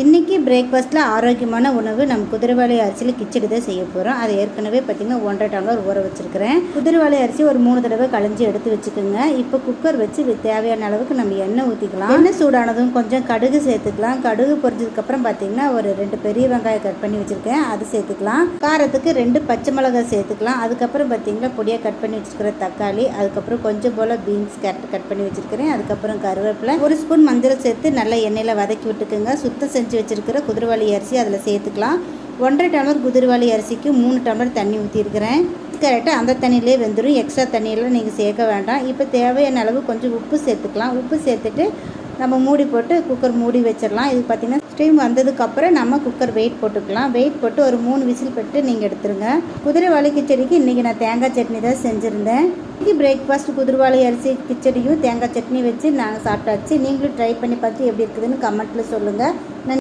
இன்றைக்கி பிரேக்ஃபாஸ்ட்டில் ஆரோக்கியமான உணவு நம்ம குதிரைவாலி அரிசியில் கிச்சடி தான் செய்ய போகிறோம். அதை ஏற்கனவே பார்த்திங்கன்னா 1.5 டம்ளர் ஊற வச்சுருக்கிறேன். குதிரைவாலி அரிசி ஒரு 3 தடவை களைஞ்சி எடுத்து வச்சுக்கோங்க. இப்போ குக்கர் வச்சு தேவையான அளவுக்கு நம்ம எண்ணெய் ஊற்றிக்கலாம். எண்ணெய் சூடானதும் கொஞ்சம் கடுகு சேர்த்துக்கலாம். கடுகு பொரிஞ்சதுக்கப்புறம் பார்த்திங்கன்னா ஒரு 2 பெரிய வெங்காயம் கட் பண்ணி வச்சுருக்கேன், அது சேர்த்துக்கலாம். காரத்துக்கு 2 பச்சை மிளகாய் சேர்த்துக்கலாம். அதுக்கப்புறம் பார்த்திங்கன்னா பொடியாக கட் பண்ணி வச்சுருக்கிற தக்காளி, அதுக்கப்புறம் கொஞ்சம் போல் பீன்ஸ் கேரட் கட் பண்ணி வச்சுருக்கிறேன். அதுக்கப்புறம் கருவேப்பிலை, 1 ஸ்பூன் மஞ்சள் சேர்த்து நல்லா எண்ணெயில் வதக்கி விட்டுக்குங்க. சுத்தம் செஞ்சு வச்சுருக்கிற குதிரைவாலி அரிசி அதில் சேர்த்துக்கலாம். 1.5 டம்ளர் குதிரைவாலி அரிசிக்கு 3 டம்ளர் தண்ணி ஊற்றிருக்கிறேன். கரெக்டாக அந்த தண்ணியிலே வெந்துடும். எக்ஸ்ட்ரா தண்ணியெல்லாம் நீங்கள் சேர்க்க வேண்டாம். இப்போ தேவையான அளவு கொஞ்சம் உப்பு சேர்த்துக்கலாம். உப்பு சேர்த்துட்டு நம்ம மூடி போட்டு குக்கர் மூடி வச்சிடலாம். இது பார்த்திங்கன்னா ஸ்டீம் வந்ததுக்கப்புறம் நம்ம குக்கர் வெயிட் போட்டுக்கலாம். வெயிட் போட்டு ஒரு 3 விசில் போட்டு நீங்கள் எடுத்துருங்க. குதிரைவாலி கிச்சடிக்கு இன்றைக்கி நான் தேங்காய் சட்னி தான் செஞ்சுருந்தேன். இன்றைக்கி பிரேக்ஃபாஸ்ட் குதிரைவாலி அரிசி கிச்சடியும் தேங்காய் சட்னி வச்சு நாங்கள் சாப்பிட்டாச்சு. நீங்களும் ட்ரை பண்ணி பார்த்து எப்படி இருக்குதுன்னு கமெண்ட்டில் சொல்லுங்கள்.